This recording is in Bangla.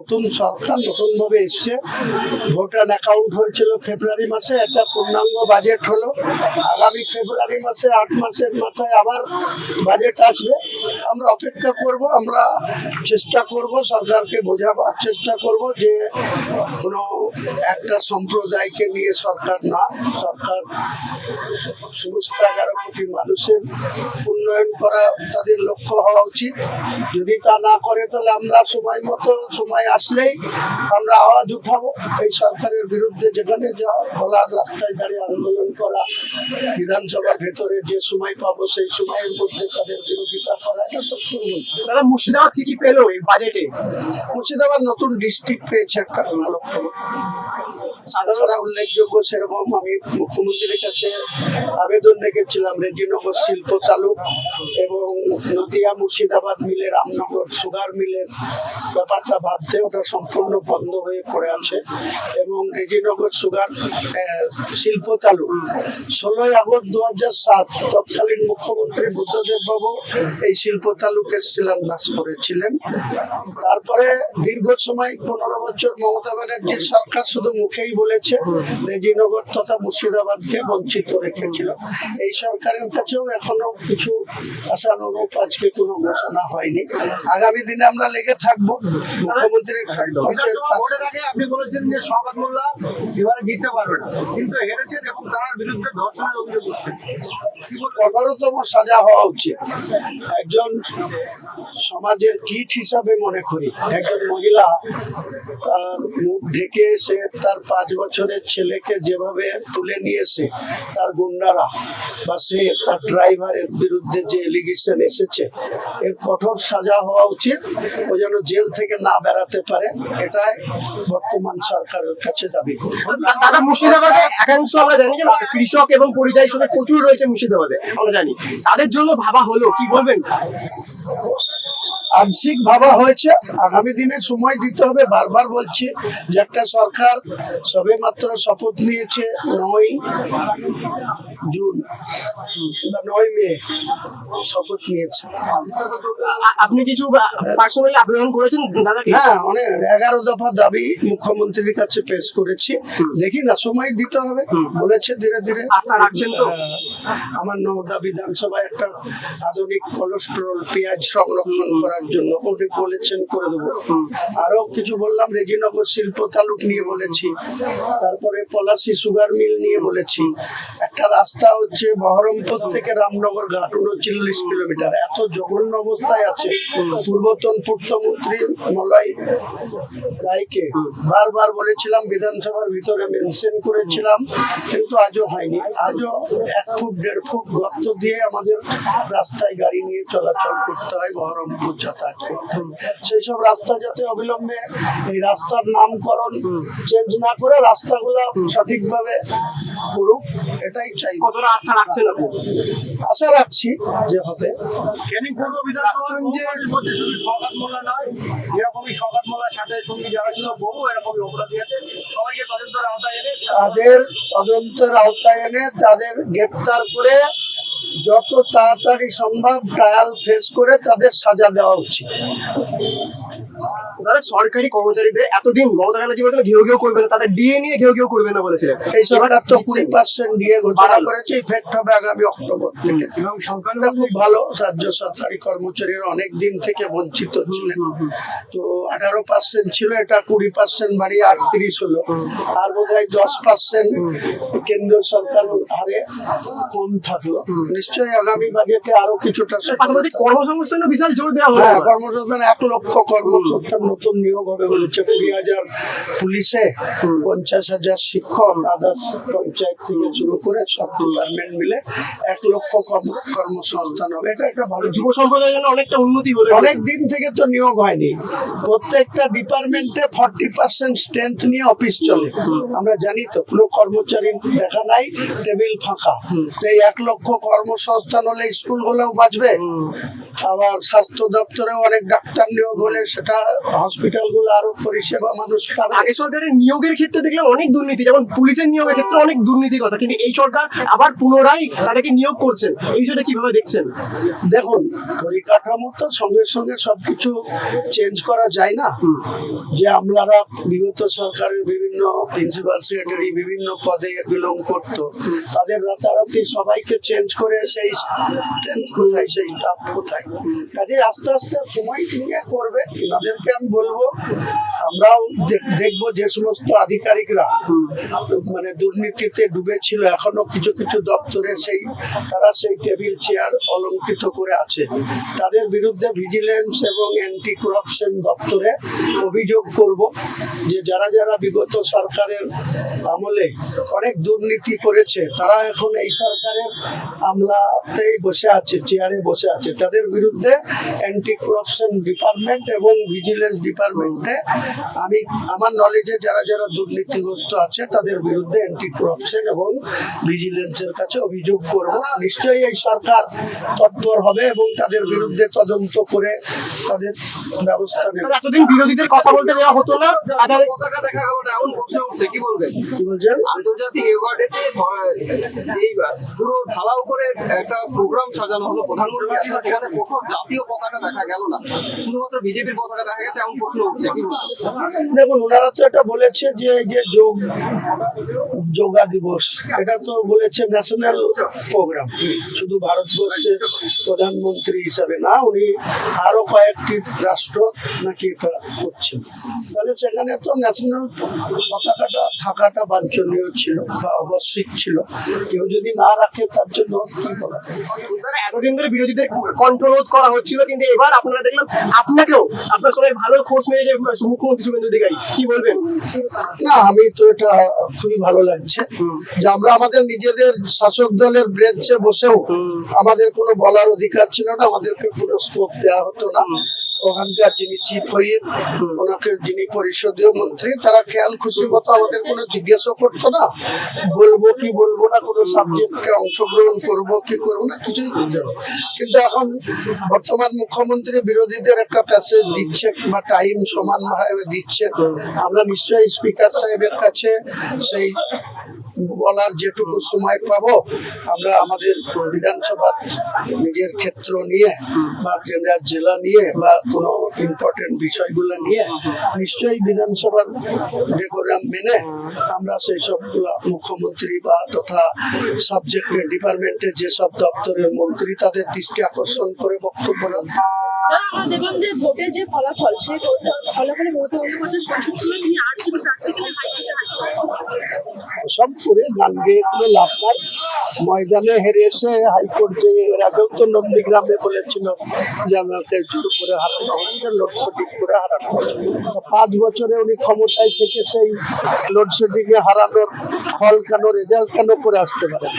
নতুন সরকার নতুন ভাবে এসছে। ভোট অ্যান্ড অ্যাকাউন্ট হয়েছিল ফেব্রুয়ারি মাসে, একটা পূর্ণাঙ্গ বাজেট হলো। আগামী ফেব্রুয়ারি মাসে 8 মাসের মাথায় আবার বাজেট আসবে। আমরা অপেক্ষা করব, আমরা চেষ্টা করব, সরকারকে বোঝাবার চেষ্টা করব যে কোনো একটা সম্প্রদায়কে নিয়ে সরকার না, সরকার সমস্ত 11 কোটি মানুষের উন্নয়ন করা তাদের লক্ষ্য হওয়া উচিত। যদি তা না করে তাহলে আমরা সময় মতো, সময় আসলেই আমরা আওয়াজ উঠাবো এই সরকারের বিরুদ্ধে। যেখানে যা বলার, রাস্তায় দাঁড়িয়ে আন্দোলন করা, বিধানসভার ভেতরে যে সময় পাবো সেই সময়ের মধ্যে তাদের বিরোধিতা করা, এটা তো করবো। দাদা, মুর্শিদাবাদ কি পেলো এই বাজেটে? মুর্শিদাবাদ নতুন ডিস্ট্রিক্ট পেয়েছে, একটা ভালো খবর। সাধারণত উল্লেখযোগ্য সেরকম আমি মুখ্যমন্ত্রীর কাছে আবেদন রেখেছিলাম রেজিনগর শিল্প তালুক এবং নদিয়া মুর্শিদাবাদ মিলে রামনগর সুগার মিলের ব্যাপারটা ভাবতে, ওটা সম্পূর্ণ বন্ধ হয়ে পড়ে আছে। এবং রেজিনগর সুগার শিল্প তালুক 16 আগস্ট 2007 তৎকালীন মুখ্যমন্ত্রী বুদ্ধদেব বাবু এই শিল্প তালুকের শিলান্যাস করেছিলেন। তারপরে দীর্ঘ সময় 15 বছর মমতা ব্যানার্জির সরকার শুধু মুখেই বলেছে, রেজিনগর তথা মুর্শিদাবাদকে বঞ্চিত রেখেছিল। এই সরকারের কাছেও এখনো কিছু আশানুরূপ আজকে কোনো ঘোষণা হয়নি। আগামী দিনে আমরা লেগে থাকবো। মুখ্যমন্ত্রীর ভোটের আগে আপনি বলেছেন যে শওকত মোল্লা এবারে জিততে পারবে না, কিন্তু হেরেছেন এবং তার বিরুদ্ধে ধর্ষণের অভিযোগ করছেন। কঠোরতম সাজা হওয়া উচিত। একজন সমাজের কীট হিসাবে মনে করি, একজন মহিলা তার মুখ ঢেকে সে তার 5 বছরের ছেলেকে যেভাবে তুলে নিয়েছে তার গুন্ডারা, বা সে তার ড্রাইভারের বিরুদ্ধে যে এলিগেশন এসেছে, এর কঠোর সাজা হওয়া উচিত। ও যেন জেল থেকে না বেরাতে পারে, এটাই বর্তমান সরকারের কাছে দাবি করি। দাদা, মুর্শিদাবাদে একাংশ আমরা জানি যে কৃষক এবং পরিযায়ী শ্রমিক প্রচুর রয়েছে মুর্শিদাবাদে, আমরা জানি। তাদের জন্য ভাবা হলো, কি বলবেন? আংশিক ভাবা হয়েছে, আগামী দিনে সময় দিতে হবে। বারবার বলছি যে একটা সরকার সবে মাত্র শপথ নিয়েছে 9 জুন বা 9 মে শপথ নিয়েছে। আপনি কিছু পার্সোনালি আবেদন করেছেন দাদা? হ্যাঁ, অনেক 11 দফা দাবি মুখ্যমন্ত্রীর কাছে পেশ করেছি। দেখি না, সময় দিতে হবে বলেছে, ধীরে ধীরে। আশা রাখছেন তো? আমার নওদা বিধানসভায় একটা আধুনিক কোলেস্টেরল পেঁয়াজ সংরক্ষণ করার জন্য উনি বলেছেন, করে দেবো। আরো কিছু বললাম, রেজিনগর শিল্প তালুক নিয়ে বলেছি, তারপরে পলাশী সুগার মিল নিয়ে বলেছি। একটা রাস্তা হচ্ছে বহরমপুর থেকে রামনগর ঘাট 39 কিলোমিটার, এত জঘন্য অবস্থায় আছে। পূর্বতন পূর্তমন্ত্রী মলয় রায়কে বারবার বলেছিলাম, বিধানসভার ভিতরে মেনশন করেছিলাম, কিন্তু আজও হয়নি। আজও 1 ফুট 1.5 ফুট গর্ত দিয়ে আমাদের রাস্তায় গাড়ি নিয়ে চলাচল করতে হয়, বহরমপুর যাতায়াত করতে হয়। সেই সব রাস্তা যাতে অবিলম্বে, এই রাস্তার নামকরণ চেঞ্জ না করে রাস্তাগুলো সঠিকভাবে করুক, এটাই চাই। কতটা আস্থা রাখছেন আপনি? আশা রাখছি যে হবে। শওকত মোল্লা নয়, এরকমই শওকত মোল্লার সাথে সঙ্গী যারা ছিল বহু এরকমই অপরাধী আছে, সবাইকে তদন্তের আওতায় এনে তাদের গ্রেপ্তার করে যত তাড়াতাড়ি সম্ভব ট্রায়াল ফেস করে তাদের সাজা দেওয়া উচিত। তারা সরকারি কর্মচারীদের এতদিন মমতা ব্যানার্জি বলেছিল ঘেউ ঘেউ করবে না, তাদের ডিএ নিয়ে ঘেউ ঘেউ করবে না বলেছিলেন। এই সরকার তো 20% ডিএ ঘোষণা করেছে, ইফেক্ট হবে আগামী অক্টোবর থেকে। এবং সংখ্যাটা খুব ভালো। রাজ্য সরকারি কর্মচারীরা অনেক দিন থেকে বঞ্চিত ছিলেন, তো 18% ছিল, এটা 20% বাড়িয়ে 38 হলো। আর বোধহয় 10% কেন্দ্রীয় সরকার হারে কম থাকলো। নিশ্চয়ই আগামী বাজেটে আরো কিছুটা। পাশাপাশি কর্মসংস্থানে বিশাল জোর দেওয়া হবে। হ্যাঁ, কর্মসংস্থান 1 লক্ষ কর্মসংস্থান নতুন নিয়োগ হবে বলেছে। 20,000 পুলিশে, 50,000 শিক্ষক, আদার্স পঞ্চায়েত থেকে শুরু করে সব ডিপার্টমেন্ট মিলে 1 লক্ষ কর্মসংস্থান হবে। এটা একটা ভালো। যুব সম্প্রদায়ের জন্য অনেকটা উন্নতি হলো। অনেক দিন থেকে তো নিয়োগ হয়নি। প্রত্যেকটা ডিপার্টমেন্টে 40% স্ট্রেংথ নিয়ে অফিস চলে। আমরা জানি তো, কোনো কর্মচারী দেখা নাই, টেবিল ফাঁকা। তো এই 1 লক্ষ কর্মসংস্থান হলে স্কুলগুলোও বাঁচবে, আবার স্বাস্থ্য দপ্তরেও অনেক ডাক্তার নিয়োগ হলে সেটা হসপিটালগুলো আরো পরিষেবা মানুষ পাবে। আগে সরকারের নিয়োগের ক্ষেত্রে দেখলাম অনেক দুর্নীতি, যেমন পুলিশের নিয়োগের ক্ষেত্রে অনেক দুর্নীতির কথা, কিন্তু এই সরকার আবার পুনরায় তাদেরকে নিয়োগ করছেন, এই বিষয়টা কিভাবে দেখছেন? দেখুন, পরিকাঠামো তো সঙ্গে সঙ্গে সবকিছু চেঞ্জ করা যায় না। যে আমলারা বিগত সরকারের বিভিন্ন প্রিন্সিপাল সেক্রেটারি বিভিন্ন পদে বিলং করতো, তাদের রাতারাতি সবাইকে চেঞ্জ করে সেই স্ট্রেংথ কোথায়, সেই স্টাফ কোথায়? কাজে আস্তে আস্তে সময় নিয়ে করবে। তাদেরকে আমি বলবো, আমরাও দেখবো যে সমস্ত আধিকারিকরা মানে দুর্নীতিতে ডুবেছিল, এখনো কিছু কিছু দপ্তরে তারা সেই টেবিল চেয়ার অলঙ্কৃত করে আছে, তাদের বিরুদ্ধে ভিজিলেন্স এবং অ্যান্টি করাপশন দপ্তরে অভিযোগ করব যে যারা যারা বিগত সরকারের আমলে অনেক দুর্নীতি করেছে, তারা এখন এই সরকারের আমলাতেই বসে আছে, চেয়ারে বসে আছে, তাদের বিরুদ্ধে অ্যান্টি করাপশন ডিপার্টমেন্ট এবং ভিজিলেন্স ডিপার্টমেন্টে আমি আমার নলেজে যারা যারা দুর্নীতিগ্রস্ত আছে তাদের বিরুদ্ধে অ্যান্টি করাপশন এবং ভিজিলেন্সের কাছে অভিযোগ করব। নিশ্চয়ই এই সরকার তৎপর হবে এবং তাদের বিরুদ্ধে তদন্ত করে তাদের ব্যবস্থা নেবে। এতদিন বিরোধীদের কথা বলতে দেওয়া হতো না, তাদের পতাকা দেখা গেল না, এমন প্রশ্ন উঠছে, কি বলবেন? কি বলছেন? আন্তর্জাতিক এওয়ার্ডেতে এই পুরো ঢালাও করে একটা প্রোগ্রাম সাজানো হলো, প্রধানমন্ত্রী আসলে সেখানে কোথাও জাতীয় পতাকা দেখা গেল না, শুধুমাত্র বিজেপির পতাকা দেখা গেছে, এমন প্রশ্ন উঠছে, কি বলবেন? দেখুন, ওনারা তো এটা বলেছে যে এই যে যোগা দিবস, এটা তো বলেছে ন্যাশনাল প্রোগ্রাম, শুধু ভারতবর্ষের প্রধানমন্ত্রী হিসাবে না, উনি আরো কয়েকটি রাষ্ট্র নাকি এটা করছেন, তাহলে সেখানে তো ন্যাশনাল পতাকাটা থাকাটা বাঞ্ছনীয় ছিল বা আবশ্যিক ছিল। কেউ যদি না রাখে তার জন্য কি করা যায়? এতদিন ধরে বিরোধীদের কন্ট্রোল করা হচ্ছিল, কিন্তু এবার আপনারা দেখলাম আপনাকেও আপনার সবাই ভালো খোঁজ মেয়ে যে মুখ্যমন্ত্রী শুভেন্দু অধিকারী, কি বলবেন? না, আমি তো এটা খুবই ভালো লাগছে যে আমরা আমাদের নিজেদের শাসক দলের ব্রেঞ্চে বসেও আমাদের কোনো বলার অধিকার ছিল না, আমাদেরকে কোনো স্কোপ দেওয়া হতো না। ওখানকার যিনি চিফ হুইপ, ওনাকে যিনি পরিষদীয় মন্ত্রী, তারা খেয়াল খুশি মতো আমাদের কোনো জিজ্ঞাসা করতো না, বলবো কি বলবো না, কোনো সাবজেক্টে অংশগ্রহণ করবো কি করবো না, কিছুই বুঝে না। কিন্তু এখন বর্তমান মুখ্যমন্ত্রী বিরোধীদের একটা প্যাসেজ দিচ্ছে বা টাইম সমানভাবে দিচ্ছেন, আমরা নিশ্চয়ই স্পিকার সাহেবের কাছে সেই বলার যেটুকু সময় পাবো, আমরা আমাদের বিধানসভা নিজের ক্ষেত্র নিয়ে বা জেলা নিয়ে বা কোনো ইম্পর্টেন্ট বিষয়গুলো নিয়ে নিশ্চয়ই বিধানসভার ডেকোরাম মেনে আমরা সেই সবগুলো মুখ্যমন্ত্রী বা তথা সাবজেক্টের ডিপার্টমেন্টের যেসব দপ্তরের মন্ত্রী তাদের দৃষ্টি আকর্ষণ করে বক্তব্য রাখবো। আমরা দেখলাম যে ভোটের যে ফলাফল, সেই ফলাফলে মমতা বন্দ্যোপাধ্যায় সন্তুষ্ট নন, তিনি আর কোনো প্রার্থী পেলে সব করে গান গেয়ে কোনো লাভ নাই। ময়দানে হেরে এসে হাইকোর্ট যে এর আগেও তো নন্দীগ্রামে বলেছিল যে আমাকে জোর করে হারানো, আমাদের লোডশেডিং করে হারানো। 5 বছরে উনি ক্ষমতায় থেকে সেই লোডশেডিং এ হারানোর ফল কেন, রেজাল্ট কেন করে আসতে পারেন?